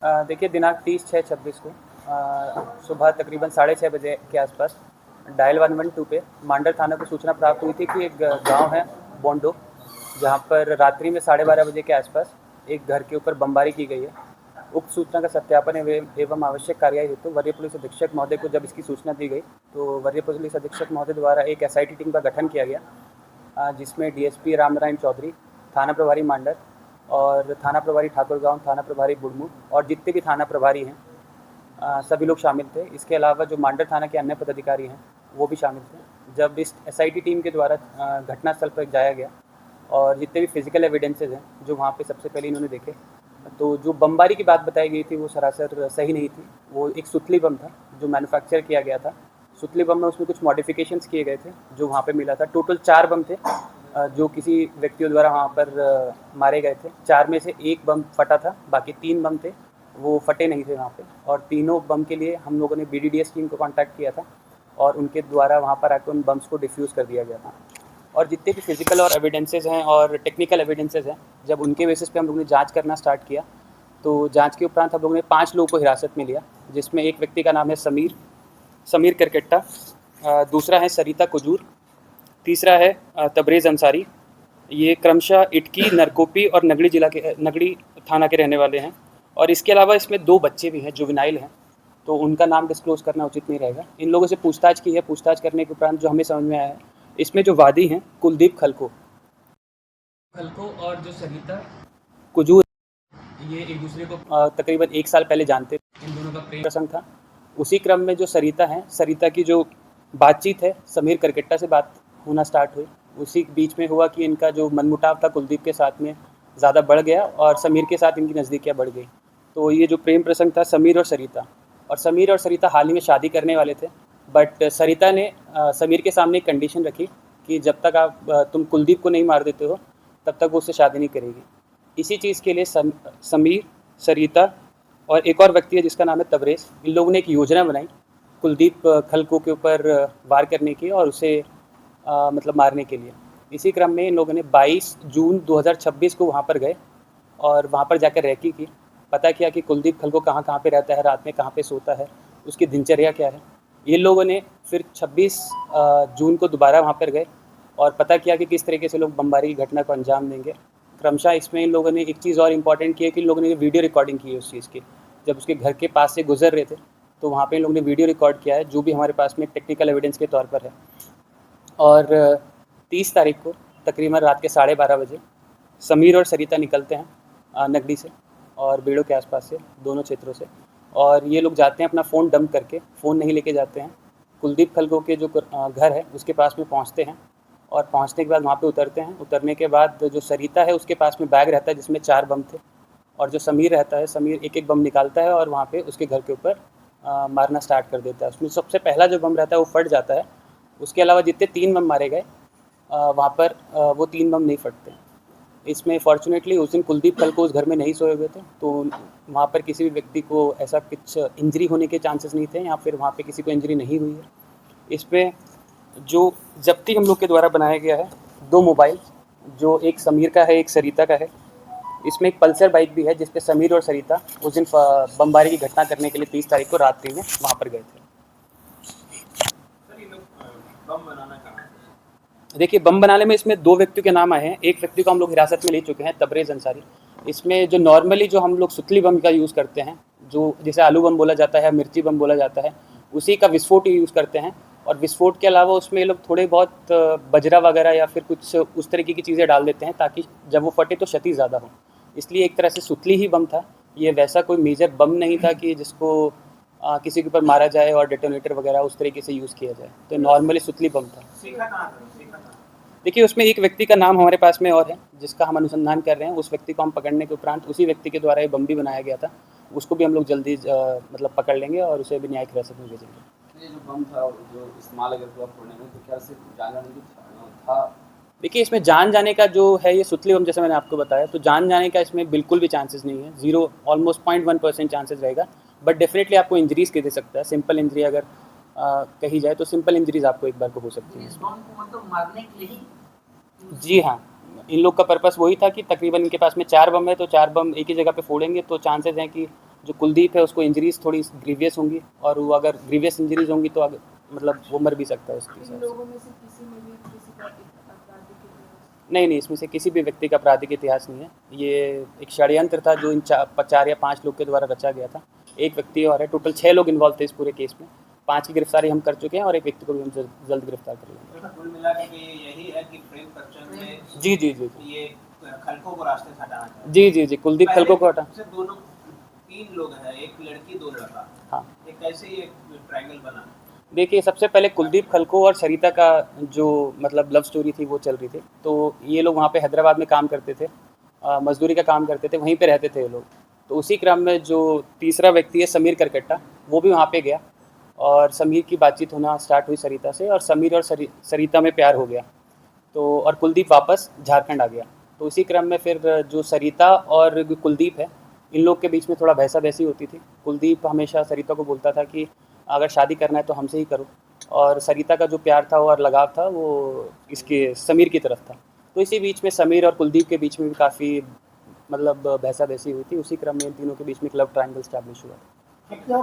देखिए दिनांक 30/6/26 को सुबह तकरीबन 6:30 बजे के आसपास डायल 112 पे मांडर थाना को सूचना प्राप्त हुई थी कि एक गांव है बोंडो, जहां पर रात्रि में 12:30 बजे के आसपास एक घर के ऊपर बमबारी की गई है। उक्त सूचना का सत्यापन एवं आवश्यक कार्यवाही हेतु वरीय पुलिस अधीक्षक महोदय को जब इसकी सूचना दी गई तो वरीय पुलिस अधीक्षक महोदय द्वारा एक एसआईटी टीम का गठन किया गया, जिसमें डीएसपी रामनारायण चौधरी, थाना प्रभारी मांडर और थाना प्रभारी ठाकुरगांव, थाना प्रभारी बुढ़मू और जितने भी थाना प्रभारी हैं सभी लोग शामिल थे। इसके अलावा जो मांडर थाना के अन्य पदाधिकारी हैं वो भी शामिल थे। जब इस एसआईटी टीम के द्वारा घटनास्थल पर जाया गया और जितने भी फिजिकल एविडेंसेज हैं जो वहाँ पे सबसे पहले इन्होंने देखे, तो जो बमबारी की बात बताई गई थी वो सरासर सही नहीं थी। वो एक सुतली बम था जो मैन्युफैक्चर किया गया था। सुतली बम में उसमें कुछ मॉडिफिकेशंस किए गए थे जो वहाँ पे मिला था। टोटल 4 बम थे जो किसी व्यक्तियों द्वारा वहाँ पर मारे गए थे। 4 में से 1 बम फटा था, बाकी 3 बम थे वो फटे नहीं थे वहाँ पे। और तीनों बम के लिए हम लोगों ने बीडीडीएस टीम को कांटेक्ट किया था और उनके द्वारा वहाँ पर आकर उन बम्स को डिफ्यूज़ कर दिया गया था। और जितने भी फिजिकल और एविडेंसेस हैं और टेक्निकल एविडेंसेस हैं, जब उनके बेसिस पे हम लोगों ने जांच करना स्टार्ट किया तो जांच के उपरांत हम लोगों ने 5 लोगों को हिरासत में लिया, जिसमें एक व्यक्ति का नाम है समीर करकेट्टा, दूसरा है सरिता कुजूर, तीसरा है तबरेज़ अंसारी। ये क्रमशः इटकी, नरकोपी और नगड़ी थाना के रहने वाले हैं। और इसके अलावा इसमें 2 बच्चे भी हैं, जुवेनाइल हैं, तो उनका नाम डिस्क्लोज़ करना उचित नहीं रहेगा। इन लोगों से पूछताछ की है। पूछताछ करने के उपरांत जो हमें समझ में आया है, इसमें जो वादी हैं कुलदीप खलको और जो सरिता कुजूर, ये एक दूसरे को तकरीबन 1 साल पहले जानते थे। इन दोनों का प्रेम प्रसंग था। उसी क्रम में जो सरिता की जो बातचीत है समीर करकेट्टा से बात होना स्टार्ट हुई। उसी बीच में हुआ कि इनका जो मनमुटाव था कुलदीप के साथ में ज़्यादा बढ़ गया और समीर के साथ इनकी नज़दीकियाँ बढ़ गई। तो ये जो प्रेम प्रसंग था समीर और सरिता हाल ही में शादी करने वाले थे। बट सरिता ने समीर के सामने एक कंडीशन रखी कि जब तक तुम कुलदीप को नहीं मार देते हो तब तक वो उससे शादी नहीं करेगी। इसी चीज़ के लिए समीर, सरिता और एक और व्यक्ति है जिसका नाम है तबरेज़, इन लोगों ने एक योजना बनाई कुलदीप खलको के ऊपर वार करने की और उसे मतलब मारने के लिए। इसी क्रम में इन लोगों ने 22 जून 2026 को वहाँ पर गए और वहाँ पर जाकर रैकी की, पता किया कि कुलदीप खलको कहाँ पे रहता है, रात में कहाँ पे सोता है, उसकी दिनचर्या क्या है। ये लोगों ने फिर 26 जून को दोबारा वहाँ पर गए और पता किया कि किस तरीके से लोग बमबारी की घटना को अंजाम देंगे। क्रमशः इसमें इन लोगों ने एक चीज़ और इम्पॉर्टेंट की है कि इन लोगों ने वीडियो रिकॉर्डिंग की है उस चीज़ की। जब उसके घर के पास से गुजर रहे थे तो वहाँ पे इन लोगों ने वीडियो रिकॉर्ड किया है, जो भी हमारे पास में टेक्निकल एविडेंस के तौर पर है। और 30 तारीख को तकरीबन रात के 12:30 बजे समीर और सरिता निकलते हैं नगड़ी से और बेड़ों के आसपास से, दोनों क्षेत्रों से, और ये लोग जाते हैं अपना फ़ोन डंप करके, फ़ोन नहीं लेके जाते हैं। कुलदीप खलको के जो घर है उसके पास में पहुँचते हैं और पहुँचने के बाद वहाँ पे उतरते हैं। उतरने के बाद जो सरिता है उसके पास में बैग रहता है जिसमें 4 बम थे और जो समीर रहता है, समीर एक एक बम निकालता है और वहाँ पे उसके घर के ऊपर मारना स्टार्ट कर देता है। उसमें सबसे पहला जो बम रहता है वो फट जाता है। उसके अलावा जितने 3 बम मारे गए वहाँ पर वो 3 बम नहीं फटते। इसमें फॉर्चुनेटली उस दिन कुलदीप खलको उस घर में नहीं सोए हुए थे, तो वहाँ पर किसी भी व्यक्ति को ऐसा कुछ इंजरी होने के चांसेस नहीं थे या फिर वहाँ पे किसी को इंजरी नहीं हुई है। इसमें जो जब्ती हम लोग के द्वारा बनाया गया है 2 मोबाइल, जो एक समीर का है एक सरिता का है। इसमें एक पल्सर बाइक भी है जिस पे समीर और सरिता उस दिन बमबारी की घटना करने के लिए 30 तारीख को रात्रि में वहाँ पर गए थे। देखिए बम बनाने में इसमें 2 व्यक्तियों के नाम आए हैं। एक व्यक्ति को हम लोग हिरासत में ले चुके हैं, तबरेज़ अंसारी। इसमें जो नॉर्मली जो हम लोग सुतली बम का यूज़ करते हैं, जो जिसे आलू बम बोला जाता है, मिर्ची बम बोला जाता है, उसी का विस्फोट यूज़ करते हैं। और विस्फोट के अलावा उसमें ये लोग थोड़े बहुत बजरा वगैरह या फिर कुछ उस तरीके की चीज़ें डाल देते हैं ताकि जब वो फटे तो क्षति ज़्यादा हो। इसलिए एक तरह से सुतली ही बम था। ये वैसा कोई मेजर बम नहीं था कि जिसको किसी के ऊपर मारा जाए और डेटोनेटर वगैरह उस तरीके से यूज़ किया जाए। तो नॉर्मली सुतली बम था। देखिए उसमें एक व्यक्ति का नाम हमारे पास में और है जिसका हम अनुसंधान कर रहे हैं। उस व्यक्ति को हम पकड़ने के उपरांत उसी व्यक्ति के द्वारा ये बम भी बनाया गया था, उसको भी हम लोग जल्दी मतलब पकड़ लेंगे और उसे भी न्यायिक हिरासत में भेजेंगे। ये जो बम था जो इस्तेमाल अगर हुआ फोड़ने में, तो क्या सिर्फ जान जाने की था? देखिए इसमें जान जाने का जो है ये सुतली बम जैसे मैंने आपको बताया, तो जान जाने का इसमें बिल्कुल भी चांसेस नहीं है। 0 ऑलमोस्ट 0.1% चांसेस रहेगा। बट डेफिनेटली आपको इंजरीज़ के दे सकता है। सिंपल इंजरी अगर कही जाए तो सिंपल इंजरीज़ आपको एक बार को हो सकती है। इस बम को मतलब मारने के लिए ही? जी हाँ, इन लोग का पर्पस वही था कि तकरीबन इनके पास में 4 बम है, तो 4 बम एक ही जगह पे फोड़ेंगे तो चांसेस हैं कि जो कुलदीप है उसको इंजरीज थोड़ी ग्रीवियस होंगी, और वो अगर ग्रीवियस इंजरीज होंगी तो मतलब वो मर भी सकता है उसके इन हिसाब से। लोगों में से किसी में भी किसी का आपराधिक इतिहास? नहीं, इसमें से किसी भी व्यक्ति का आपराधिक इतिहास नहीं है। ये एक षड्यंत्र था जो इन 4 या 5 लोग के द्वारा रचा गया था। एक व्यक्ति और है, टोटल 6 लोग इन्वॉल्व थे इस पूरे केस में। 5 की गिरफ्तारी हम कर चुके हैं और एक व्यक्ति को भी हम जल्द गिरफ्तार कर लेंगे। कुल मिलाकर के यही है कि प्रेम प्रचंड में जी जी जी ये खलकों को रास्ते से हटाना चाहिए। जी जी जी कुलदीप खलको को हटा। से दोनों 3 लोग हैं, एक लड़की 2 लड़का। हाँ, ये कैसे ये ट्रायंगल बना? देखिए सबसे पहले कुलदीप खलको और सरिता का जो मतलब लव स्टोरी थी वो चल रही थी। तो ये लोग वहाँ पे हैदराबाद में काम करते थे, मजदूरी का काम करते थे, वहीं पे रहते थे ये लोग। तो उसी क्रम में जो तीसरा व्यक्ति है समीर करकट्टा, वो भी वहाँ पे गया और समीर की बातचीत होना स्टार्ट हुई सरिता से, और समीर और सरिता में प्यार हो गया। तो और कुलदीप वापस झारखंड आ गया। तो इसी क्रम में फिर जो सरिता और कुलदीप है, इन लोग के बीच में थोड़ा बहसा बहसी होती थी। कुलदीप हमेशा सरिता को बोलता था कि अगर शादी करना है तो हमसे ही करो, और सरिता का जो प्यार था और लगाव था वो इसके समीर की तरफ था। तो इसी बीच में समीर और कुलदीप के बीच में भी काफ़ी मतलब बहसा बहसी हुई थी। उसी क्रम में इन तीनों के बीच में क्लब ट्रायंगल स्टैब्लिश हुआ था।